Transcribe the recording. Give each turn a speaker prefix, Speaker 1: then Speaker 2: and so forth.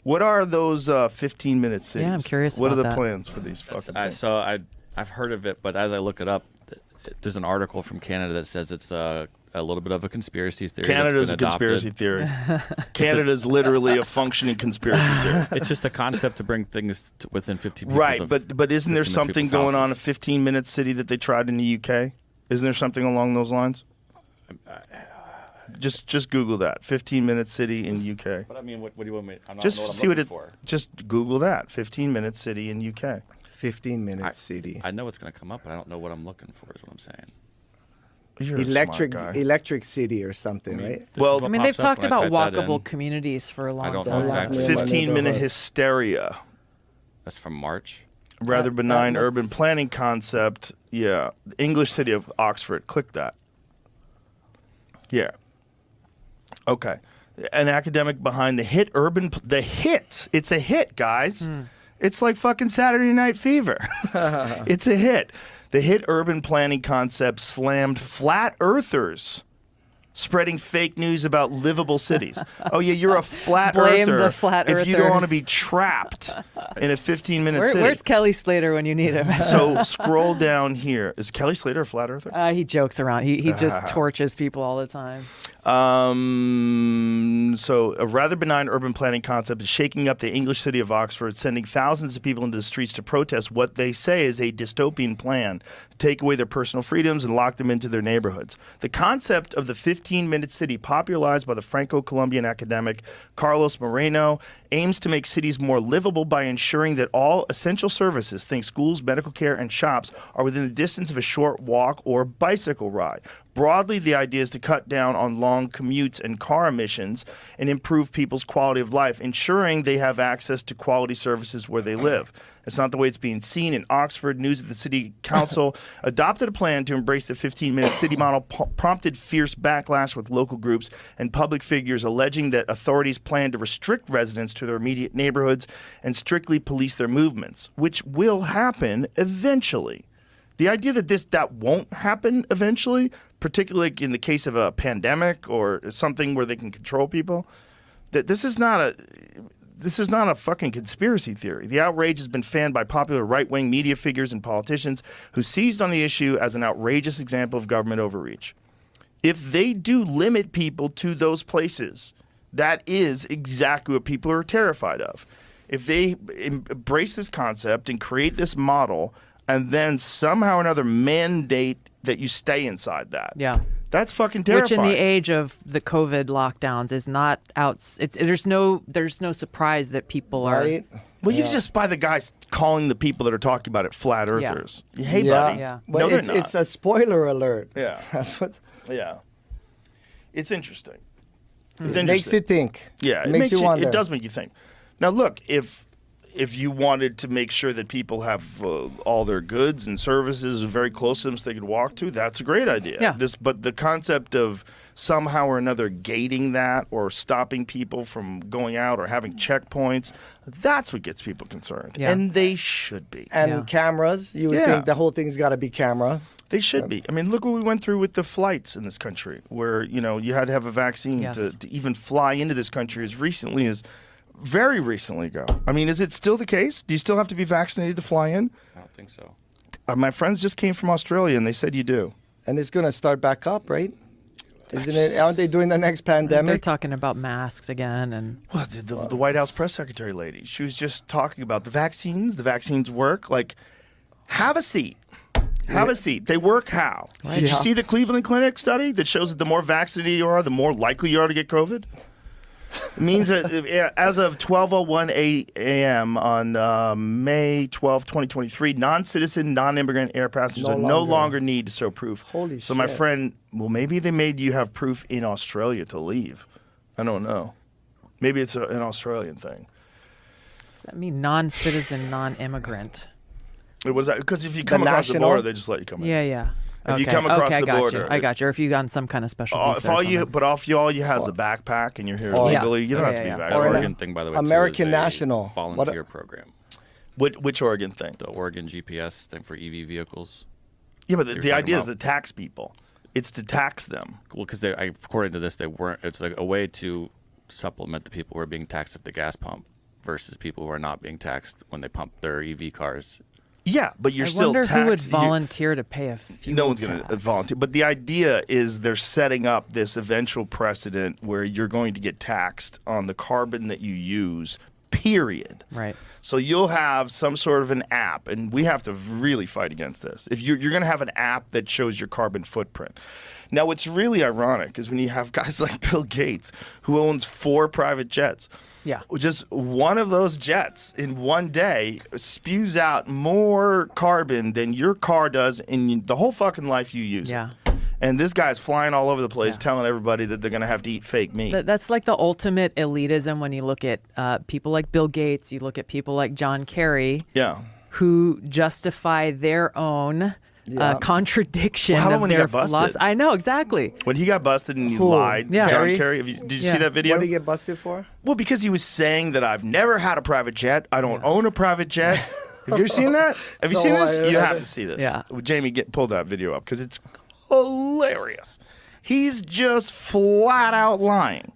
Speaker 1: What are those 15-minute cities?
Speaker 2: Yeah, I'm curious
Speaker 1: What
Speaker 2: about
Speaker 1: are the
Speaker 2: that.
Speaker 1: plans for these fucking things?
Speaker 3: So I've heard of it, but as I look it up, there's an article from Canada that says it's a little bit of a conspiracy theory.
Speaker 1: Canada's a conspiracy theory. Canada's literally a functioning conspiracy theory.
Speaker 3: It's just a concept to bring things to within 15 people.
Speaker 1: Right, but isn't there something going on in a 15-minute city that they tried in the UK? Isn't there something along those lines? Just Google that. 15-minute city in UK.
Speaker 3: But I mean, what do you want me? I'm not
Speaker 1: Just
Speaker 3: know what I'm
Speaker 1: see what
Speaker 3: looking
Speaker 1: it.
Speaker 3: for.
Speaker 1: Just Google that. 15-minute city in UK.
Speaker 4: 15-minute city.
Speaker 3: I know it's going to come up, but I don't know what I'm looking for. Is what I'm saying.
Speaker 1: You're a smart guy.
Speaker 4: Electric city or something, right?
Speaker 3: This is
Speaker 1: Well,
Speaker 3: what
Speaker 2: I mean,
Speaker 3: pops
Speaker 2: they've
Speaker 3: up
Speaker 2: talked
Speaker 3: when I
Speaker 2: about
Speaker 3: type that in.
Speaker 2: walkable communities for a long
Speaker 3: I don't
Speaker 2: time.
Speaker 3: know exactly.
Speaker 1: 15-minute hysteria.
Speaker 3: That's from March.
Speaker 1: Rather benign
Speaker 4: that
Speaker 1: urban
Speaker 4: looks-
Speaker 1: planning concept. Yeah. The English city of Oxford. Click that. Yeah. Okay. An academic behind the hit urban... The hit. It's a hit, guys. It's like fucking Saturday Night Fever. It's a hit. The hit urban planning concept slammed flat earthers spreading fake news about livable cities. Oh, yeah, you're a flat
Speaker 2: Blame
Speaker 1: earther
Speaker 2: the flat
Speaker 1: if you don't want to
Speaker 2: earthers.
Speaker 1: be trapped in a 15-minute city.
Speaker 2: Where's Kelly Slater when you need him?
Speaker 1: So scroll down here. Is Kelly Slater a flat earther?
Speaker 2: He jokes around. He just torches people all the time.
Speaker 1: So a rather benign urban planning concept is shaking up the English city of Oxford, sending thousands of people into the streets to protest what they say is a dystopian plan to take away their personal freedoms and lock them into their neighborhoods. The concept of the 15-minute city, popularized by the Franco-Colombian academic Carlos Moreno, aims to make cities more livable by ensuring that all essential services, think schools, medical care, and shops, are within the distance of a short walk or bicycle ride. Broadly, the idea is to cut down on long commutes and car emissions and improve people's quality of life, ensuring they have access to quality services where they live. It's not the way it's being seen. In Oxford, news of the city council adopted a plan to embrace the 15-minute city model, prompted fierce backlash with local groups and public figures alleging that authorities plan to restrict residents to their immediate neighborhoods and strictly police their movements, which will happen eventually. The idea that that won't happen eventually, particularly in the case of a pandemic or something where they can control people, that this is not a fucking conspiracy theory. The outrage has been fanned by popular right-wing media figures and politicians who seized on the issue as an outrageous example of government overreach. If they do limit people to those places, that is exactly what people are terrified of. If they embrace this concept and create this model and then somehow or another mandate that you stay inside that.
Speaker 2: Yeah.
Speaker 1: That's fucking terrifying.
Speaker 2: Which in the age of the COVID lockdowns is not out. There's no surprise that people are.
Speaker 4: Right?
Speaker 1: Well, you just by the guys calling the people that are talking about it flat earthers. Hey, buddy.
Speaker 2: Yeah.
Speaker 4: But
Speaker 1: No, they're not.
Speaker 4: it's a spoiler alert.
Speaker 1: Yeah.
Speaker 4: That's what
Speaker 1: Yeah. It's interesting. It's
Speaker 4: it
Speaker 1: interesting.
Speaker 4: makes you think.
Speaker 1: Yeah,
Speaker 4: It makes you wonder.
Speaker 1: It does make you think. Now, look, if you wanted to make sure that people have all their goods and services very close to them so they could walk to, that's a great idea.
Speaker 2: Yeah.
Speaker 1: But the concept of somehow or another gating that or stopping people from going out or having checkpoints, that's what gets people concerned.
Speaker 2: Yeah.
Speaker 1: And they should be.
Speaker 4: And
Speaker 2: Yeah.
Speaker 4: cameras, you would
Speaker 1: Yeah.
Speaker 4: think the whole thing's got to be camera.
Speaker 1: They should be. I mean, look what we went through with the flights in this country where, you had to have a vaccine
Speaker 2: Yes.
Speaker 1: to even fly into this country as recently as very recently ago. I mean, is it still the case? Do you still have to be vaccinated to fly in?
Speaker 3: I don't think so.
Speaker 1: My friends just came from Australia and they said you do.
Speaker 4: And it's going to start back up, right? Isn't it? Aren't they doing the next
Speaker 2: They're
Speaker 4: pandemic?
Speaker 2: talking about masks again, and
Speaker 1: Well, the White House press secretary lady, she was just talking about the vaccines work. Like, have a seat. Have a seat. They work how? Did you
Speaker 4: Yeah.
Speaker 1: see the Cleveland Clinic study that shows that the more vaccinated you are, the more likely you are to get COVID? It means that as of 12:01 a.m. on May 12, 2023, non-citizen, non-immigrant air passengers no longer need to show proof.
Speaker 4: Holy
Speaker 1: so my
Speaker 4: shit.
Speaker 1: friend, well, maybe they made you have proof in Australia to leave. I don't know. Maybe it's an Australian thing.
Speaker 2: I mean, non-citizen, non-immigrant.
Speaker 1: It was because if you come across the
Speaker 4: national?
Speaker 1: border, they just let you come in.
Speaker 2: Yeah, yeah.
Speaker 1: If you come across
Speaker 2: okay,
Speaker 1: the
Speaker 2: I got
Speaker 1: border,
Speaker 2: you. I got you. Or if you on some kind of special visa.
Speaker 1: If all
Speaker 2: or
Speaker 1: you,
Speaker 2: something.
Speaker 1: but all you has a backpack and you're here
Speaker 4: Or-
Speaker 1: legally, you don't
Speaker 2: Yeah.
Speaker 1: have to be
Speaker 2: Yeah, yeah.
Speaker 3: The
Speaker 1: vaccinated.
Speaker 3: Oregon thing, by the way,
Speaker 4: American
Speaker 3: too, is a
Speaker 4: National.
Speaker 3: volunteer program.
Speaker 1: Which Oregon thing?
Speaker 3: The Oregon GPS thing for EV vehicles.
Speaker 1: Yeah, but
Speaker 3: You're
Speaker 1: the
Speaker 3: talking
Speaker 1: idea is
Speaker 3: about-
Speaker 1: to tax people. It's to tax them.
Speaker 3: Well, because according to this, they weren't. It's like a way to supplement the people who are being taxed at the gas pump versus people who are not being taxed when they pump their EV cars.
Speaker 1: Yeah, but you're
Speaker 2: I
Speaker 1: still
Speaker 2: wonder
Speaker 1: taxed.
Speaker 2: who would volunteer to pay a fuel
Speaker 1: No one's going to
Speaker 2: tax.
Speaker 1: volunteer. But the idea is they're setting up this eventual precedent where you're going to get taxed on the carbon that you use, period.
Speaker 2: Right.
Speaker 1: So you'll have some sort of an app, and we have to really fight against this. If you're going to have an app that shows your carbon footprint. Now, what's really ironic is when you have guys like Bill Gates, who owns 4 private jets.
Speaker 2: Yeah.
Speaker 1: Just one of those jets in one day spews out more carbon than your car does in the whole fucking life you use.
Speaker 2: Yeah.
Speaker 1: And this guy's flying all over the place
Speaker 2: Yeah.
Speaker 1: telling everybody that they're going to have to eat fake meat.
Speaker 2: That's like the ultimate elitism when you look at people like Bill Gates, you look at people like John Kerry,
Speaker 1: Yeah.
Speaker 2: who justify their own contradiction
Speaker 1: Well, how about
Speaker 2: of
Speaker 1: when he
Speaker 2: their
Speaker 1: got busted?
Speaker 2: philosophy. I know, exactly.
Speaker 1: When he got busted and he
Speaker 4: Who?
Speaker 1: lied,
Speaker 2: Yeah.
Speaker 1: John
Speaker 4: Kerry?
Speaker 1: Kerry, did you
Speaker 2: Yeah.
Speaker 1: see that video?
Speaker 4: What did he get busted for?
Speaker 1: Well, because he was saying that I've never had a private jet. I don't own a private jet. Have you seen that? Have you
Speaker 4: No,
Speaker 1: seen this?
Speaker 4: I-
Speaker 1: You have to see this.
Speaker 2: Yeah.
Speaker 1: Jamie, pull that video up because it's hilarious. He's just flat out lying.